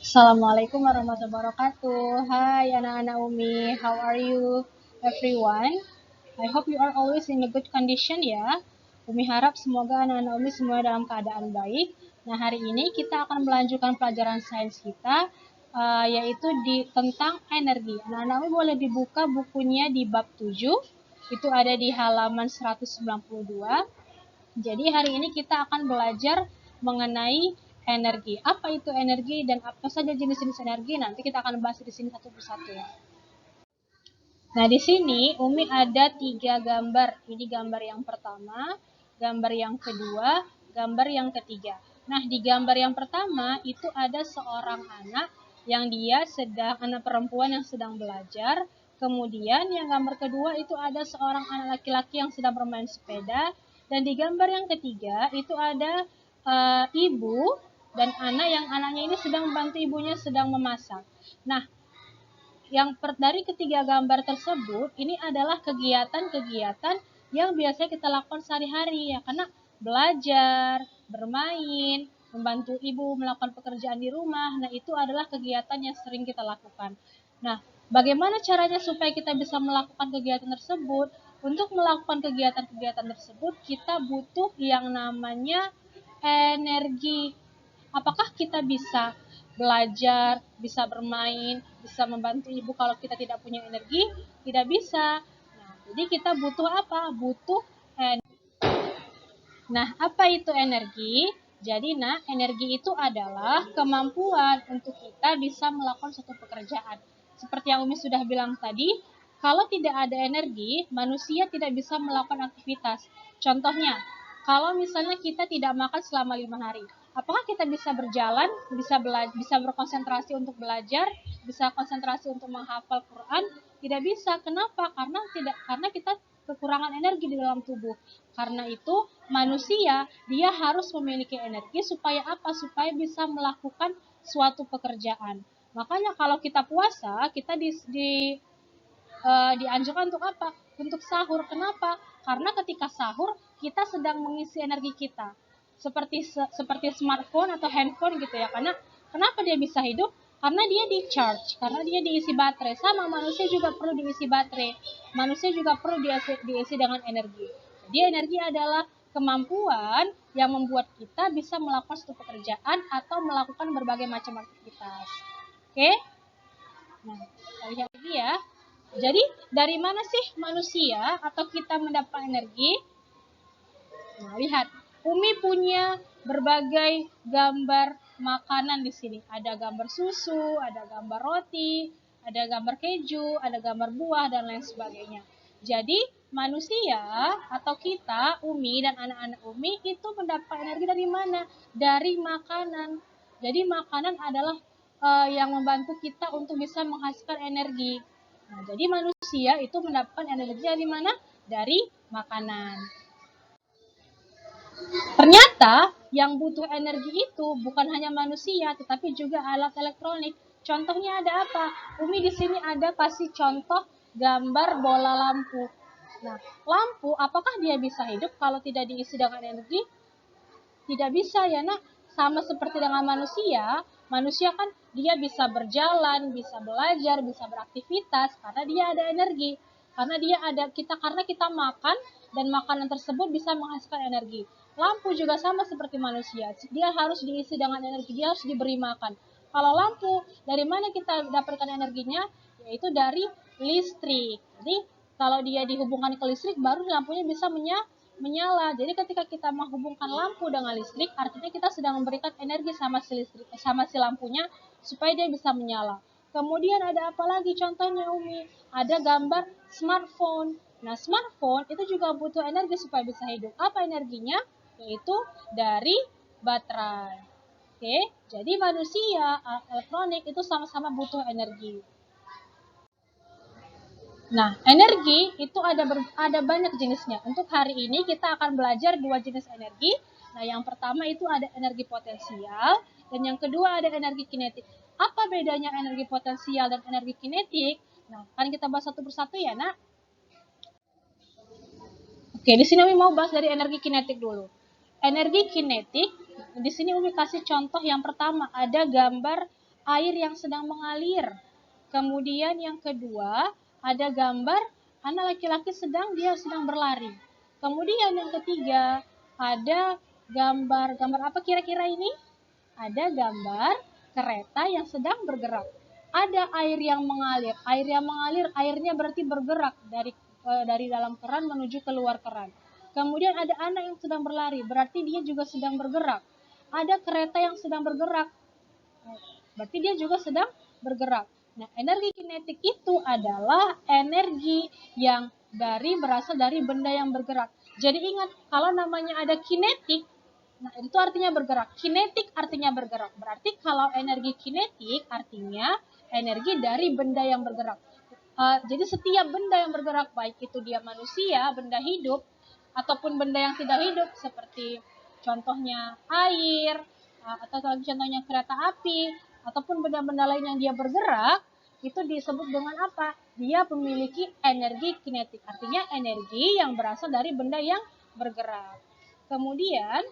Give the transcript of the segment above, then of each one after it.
Assalamualaikum warahmatullahi wabarakatuh. Hai anak-anak Umi, how are you everyone? I hope you are always in a good condition ya. Umi harap semoga anak-anak Umi semua dalam keadaan baik. Nah, hari ini kita akan melanjutkan pelajaran sains kita, yaitu tentang energi. Anak-anak Umi boleh dibuka bukunya di bab 7, itu ada di halaman 192. Jadi hari ini kita akan belajar mengenai energi. Apa itu energi dan apa saja jenis-jenis energi? Nanti kita akan bahas di sini satu persatu ya. Nah, di sini Umi ada 3 gambar. Ini gambar yang pertama, gambar yang kedua, gambar yang ketiga. Nah, di gambar yang pertama itu ada seorang anak yang dia anak perempuan yang sedang belajar. Kemudian yang gambar kedua itu ada seorang anak laki-laki yang sedang bermain sepeda. Dan di gambar yang ketiga itu ada ibu dan anaknya ini sedang membantu ibunya sedang memasak. Nah, dari ketiga gambar tersebut ini adalah kegiatan-kegiatan yang biasa kita lakukan sehari-hari ya, karena belajar, bermain, membantu ibu melakukan pekerjaan di rumah. Nah, itu adalah kegiatan yang sering kita lakukan. Nah, bagaimana caranya supaya kita bisa melakukan kegiatan tersebut? Untuk melakukan kegiatan-kegiatan tersebut kita butuh yang namanya energi. Apakah kita bisa belajar, bisa bermain, bisa membantu ibu kalau kita tidak punya energi? Tidak bisa. Nah, jadi kita butuh apa? Butuh energi. Nah, apa itu energi? Jadi, energi itu adalah kemampuan untuk kita bisa melakukan suatu pekerjaan. Seperti yang Umi sudah bilang tadi, kalau tidak ada energi, manusia tidak bisa melakukan aktivitas. Contohnya, kalau misalnya kita tidak makan selama 5 hari, apakah kita bisa berjalan, bisa berkonsentrasi untuk belajar, bisa konsentrasi untuk menghafal Quran? Tidak bisa. Kenapa? Karena kita kekurangan energi di dalam tubuh. Karena itu manusia dia harus memiliki energi supaya apa? Supaya bisa melakukan suatu pekerjaan. Makanya kalau kita puasa, kita dianjurkan untuk apa? Untuk sahur. Kenapa? Karena ketika sahur kita sedang mengisi energi kita. Seperti smartphone atau handphone gitu ya. Karena kenapa dia bisa hidup? Karena dia di charge, karena dia diisi baterai. Sama manusia juga perlu diisi baterai. Manusia juga perlu diisi dengan energi. Jadi energi adalah kemampuan yang membuat kita bisa melakukan suatu pekerjaan atau melakukan berbagai macam aktivitas. Oke? Nah, kita lihat lagi ya. Jadi, dari mana sih manusia atau kita mendapat energi? Nah, lihat. Umi punya berbagai gambar makanan di sini. Ada gambar susu, ada gambar roti, ada gambar keju, ada gambar buah, dan lain sebagainya. Jadi, manusia atau kita, Umi dan anak-anak Umi, itu mendapat energi dari mana? Dari makanan. Jadi, makanan adalah yang membantu kita untuk bisa menghasilkan energi. Nah, jadi manusia itu mendapatkan energi dari mana? Dari makanan. Ternyata yang butuh energi itu bukan hanya manusia, tetapi juga alat elektronik. Contohnya ada apa? Umi di sini ada kasih contoh gambar bola lampu. Nah, lampu apakah dia bisa hidup kalau tidak diisi dengan energi? Tidak bisa ya nak. Sama seperti dengan manusia, manusia kan dia bisa berjalan, bisa belajar, bisa beraktivitas karena dia ada energi. Karena kita makan dan makanan tersebut bisa menghasilkan energi. Lampu juga sama seperti manusia. Dia harus diisi dengan energi, dia harus diberi makan. Kalau lampu, dari mana kita dapatkan energinya? Yaitu dari listrik. Jadi, kalau dia dihubungkan ke listrik, baru lampunya bisa menyala. Jadi ketika kita menghubungkan lampu dengan listrik, artinya kita sedang memberikan energi sama si lampunya supaya dia bisa menyala. Kemudian ada apa lagi contohnya Umi? Ada gambar smartphone. Nah, smartphone itu juga butuh energi supaya bisa hidup. Apa energinya? Yaitu dari baterai. Oke, jadi manusia, elektronik itu sama-sama butuh energi. Nah, energi itu ada banyak jenisnya. Untuk hari ini kita akan belajar 2 jenis energi. Nah, yang pertama itu ada energi potensial dan yang kedua ada energi kinetik. Apa bedanya energi potensial dan energi kinetik? Nah, akan kita bahas satu persatu ya, Nak. Oke, di sini Umi mau bahas dari energi kinetik dulu. Energi kinetik, di sini Umi kasih contoh yang pertama, ada gambar air yang sedang mengalir. Kemudian yang kedua, ada gambar anak laki-laki dia sedang berlari. Kemudian yang ketiga, ada gambar apa kira-kira ini? Ada gambar kereta yang sedang bergerak. Ada air yang mengalir. Air yang mengalir, airnya berarti bergerak dari dalam keran menuju keluar keran. Kemudian ada anak yang sedang berlari, berarti dia juga sedang bergerak. Ada kereta yang sedang bergerak, berarti dia juga sedang bergerak. Nah, energi kinetik itu adalah energi yang berasal dari benda yang bergerak. Jadi ingat, kalau namanya ada kinetik, nah itu artinya bergerak. Kinetik artinya bergerak. Berarti kalau energi kinetik artinya energi dari benda yang bergerak. Jadi setiap benda yang bergerak, baik itu dia manusia, benda hidup, ataupun benda yang tidak hidup, seperti contohnya air, atau contohnya kereta api, ataupun benda-benda lain yang dia bergerak, itu disebut dengan apa? Dia memiliki energi kinetik, artinya energi yang berasal dari benda yang bergerak. Kemudian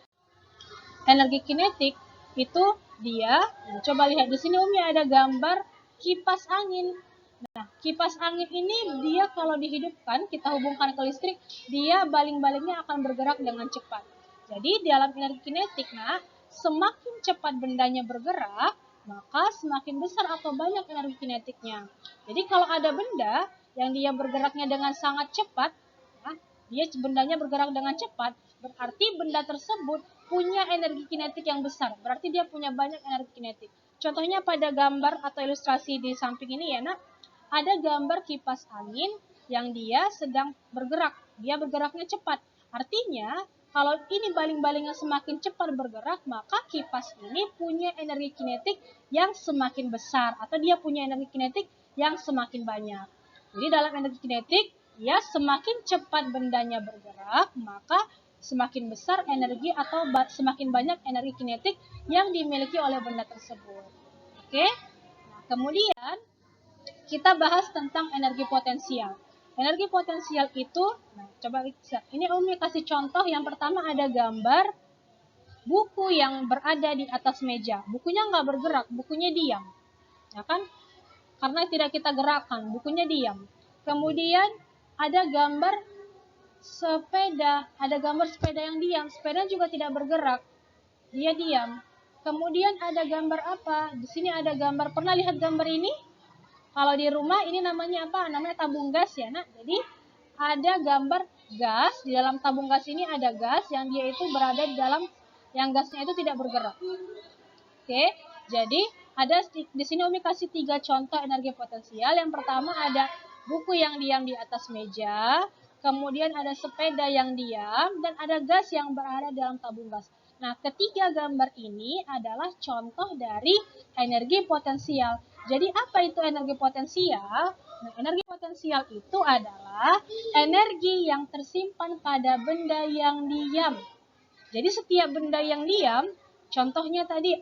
energi kinetik itu dia, coba lihat di sini Umi ada gambar kipas angin. Nah, kipas angin ini dia kalau dihidupkan, kita hubungkan ke listrik, dia baling-balingnya akan bergerak dengan cepat. Jadi dalam energi kinetik, nah, semakin cepat bendanya bergerak, maka semakin besar atau banyak energi kinetiknya. Jadi kalau ada benda yang dia bergeraknya dengan sangat cepat, nah, bendanya bergerak dengan cepat, berarti benda tersebut punya energi kinetik yang besar. Berarti dia punya banyak energi kinetik. Contohnya pada gambar atau ilustrasi di samping ini ya nak, ada gambar kipas angin yang dia sedang bergerak. Dia bergeraknya cepat. Artinya, kalau ini baling-balingnya semakin cepat bergerak, maka kipas ini punya energi kinetik yang semakin besar. Atau dia punya energi kinetik yang semakin banyak. Jadi dalam energi kinetik, ya semakin cepat bendanya bergerak, maka semakin besar energi atau semakin banyak energi kinetik yang dimiliki oleh benda tersebut. Oke? Nah, kemudian kita bahas tentang energi potensial. Energi potensial itu, nah coba ini Umi kasih contoh. Yang pertama ada gambar buku yang berada di atas meja. Bukunya nggak bergerak, bukunya diam. Ya kan? Karena tidak kita gerakkan, bukunya diam. Kemudian ada gambar sepeda, ada gambar sepeda yang diam. Sepeda juga tidak bergerak, dia diam. Kemudian ada gambar apa? Di sini ada gambar, pernah lihat gambar ini? Kalau di rumah ini namanya apa? Namanya tabung gas ya nak. Jadi ada gambar gas, di dalam tabung gas ini ada gas yang dia itu berada di dalam, yang gasnya itu tidak bergerak. Oke, jadi ada di sini Umi kasih 3 contoh energi potensial. Yang pertama ada buku yang diam di atas meja, kemudian ada sepeda yang diam, dan ada gas yang berada dalam tabung gas. Nah, ketiga gambar ini adalah contoh dari energi potensial. Jadi apa itu energi potensial? Nah, energi potensial itu adalah energi yang tersimpan pada benda yang diam. Jadi setiap benda yang diam, contohnya tadi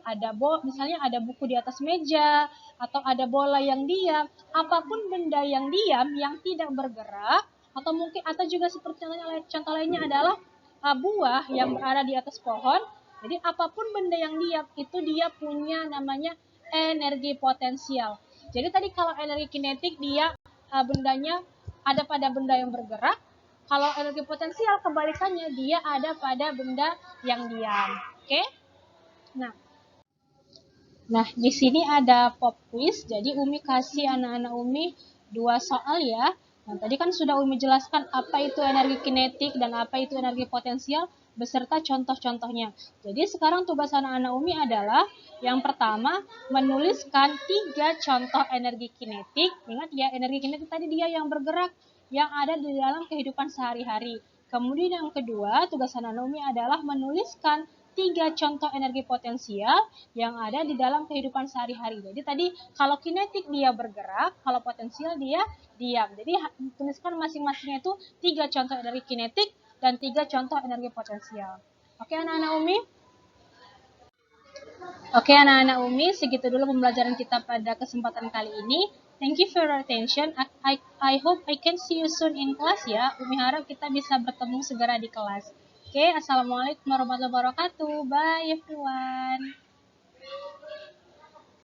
misalnya ada buku di atas meja, atau ada bola yang diam, apapun benda yang diam yang tidak bergerak, atau juga seperti contoh lainnya adalah buah yang berada di atas pohon. Jadi apapun benda yang diam itu dia punya namanya energi potensial. Jadi tadi kalau energi kinetik dia bendanya ada pada benda yang bergerak. Kalau energi potensial kebalikannya, dia ada pada benda yang diam. Oke? Nah, di sini ada pop quiz. Jadi Umi kasih anak-anak Umi 2 soal ya. Nah, tadi kan sudah Umi jelaskan apa itu energi kinetik dan apa itu energi potensial beserta contoh-contohnya. Jadi sekarang tugas anak-anak Umi adalah yang pertama menuliskan 3 contoh energi kinetik. Ingat ya, energi kinetik tadi dia yang bergerak, yang ada di dalam kehidupan sehari-hari. Kemudian yang kedua, tugas anak-anak Umi adalah menuliskan 3 contoh energi potensial yang ada di dalam kehidupan sehari-hari. Jadi tadi kalau kinetik dia bergerak, kalau potensial dia diam. Jadi tuliskan masing-masingnya itu 3 contoh energi kinetik dan 3 contoh energi potensial. Oke anak-anak Umi? Oke anak-anak Umi, segitu dulu pembelajaran kita pada kesempatan kali ini. Thank you for your attention. I hope I can see you soon in class ya. Umi harap kita bisa bertemu segera di kelas. Oke, assalamualaikum warahmatullahi wabarakatuh. Bye everyone.